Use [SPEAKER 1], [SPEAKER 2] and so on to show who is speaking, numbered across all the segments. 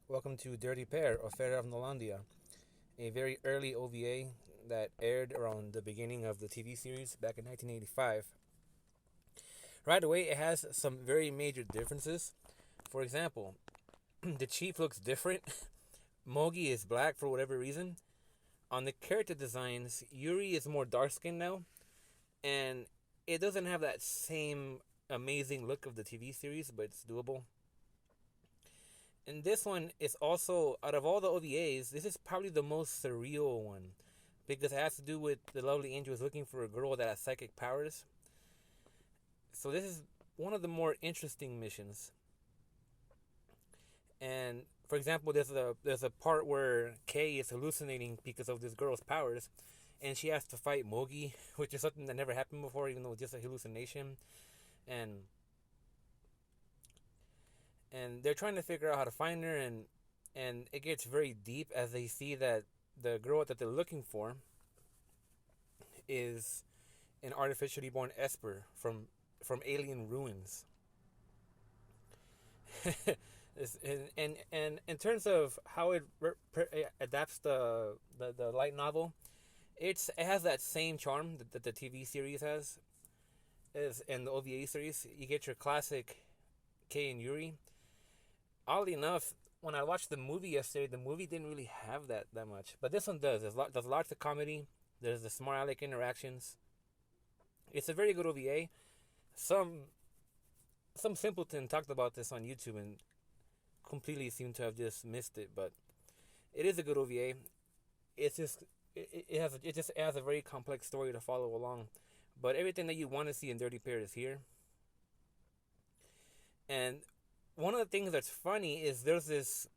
[SPEAKER 1] Welcome to Dirty Pair, Affair of Nolandia, a very early OVA that aired around the beginning of the TV series back in 1985. Right away, it has some very major differences. For example, the chief looks different. Mogi is black for whatever reason. On the character designs, Yuri is more dark skinned now, and it doesn't have that same amazing look of the TV series, but it's doable. And this one is also, out of all the OVAs, this is probably the most surreal one because it has to do with the lovely angels looking for a girl that has psychic powers. So this is one of the more interesting missions. And for example, there's a part where Kay is hallucinating because of this girl's powers, and she has to fight Mogi, which is something that never happened before, even though it's just a hallucination. And they're trying to figure out how to find her, and it gets very deep as they see that the girl that they're looking for is an artificially born Esper from alien ruins. And in terms of how it adapts the light novel, it has that same charm that the TV series has, as in the OVA series. You get your classic Kei and Yuri. Oddly enough, when I watched the movie yesterday, the movie didn't really have that much, but this one does. There's lots of comedy. There's the smart aleck interactions. It's a very good OVA. Some some simpleton talked about this on YouTube and completely seemed to have just missed it, but it is a good OVA. It's just it just has a very complex story to follow along, but everything that you want to see in Dirty Pair is here. And one of the things that's funny is there's this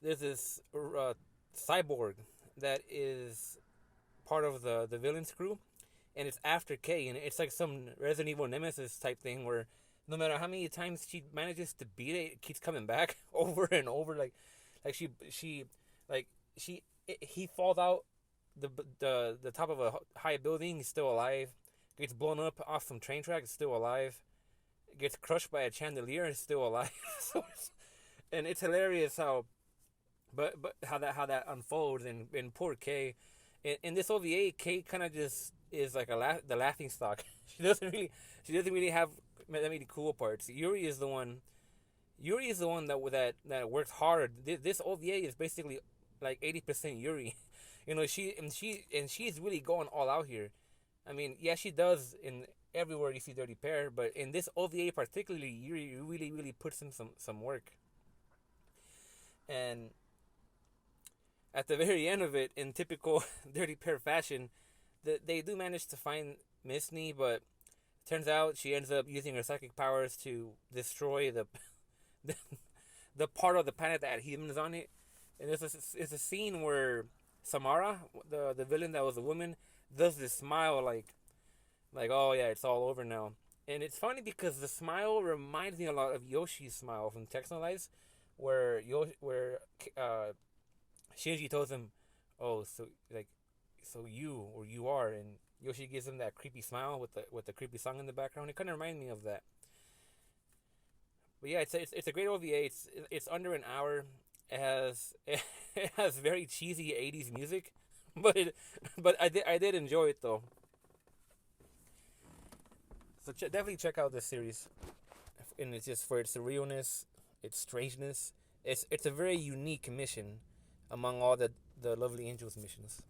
[SPEAKER 1] cyborg that is part of the villain's crew, and it's after Kay, and it's like some Resident Evil Nemesis type thing where no matter how many times she manages to beat it, it keeps coming back over and over. Like like she he falls out the top of a high building. He's still alive. Gets blown up off some train tracks. Still alive. Gets crushed by a chandelier. Is still alive. And it's hilarious how, but how that unfolds, and poor Kay. In this OVA, Kay kind of just is like the laughing stock. She doesn't really have that many cool parts. Yuri is the one. Yuri is the one that works hard. This OVA is basically like 80% Yuri. She's really going all out here. I mean, yeah, she does in everywhere you see Dirty Pair, but in this OVA particularly, Yuri really puts in some work. And at the very end of it, in typical Dirty Pair fashion, they do manage to find Misney, but turns out she ends up using her psychic powers to destroy the, the part of the planet that had humans on it. And it's a scene where Samara, the villain that was a woman, does this smile like oh yeah, it's all over now. And it's funny because the smile reminds me a lot of Yoshi's smile from Texanolyze, where Shinji tells him, "Oh, so you are," and Yoshi gives him that creepy smile with the creepy song in the background. It kind of reminds me of that. But yeah, it's a great OVA. It's under an hour. It has it has very cheesy '80s music, but I did enjoy it though. So definitely check out this series, and it's just for its surrealness, its strangeness. It's a very unique mission among all the lovely angels missions.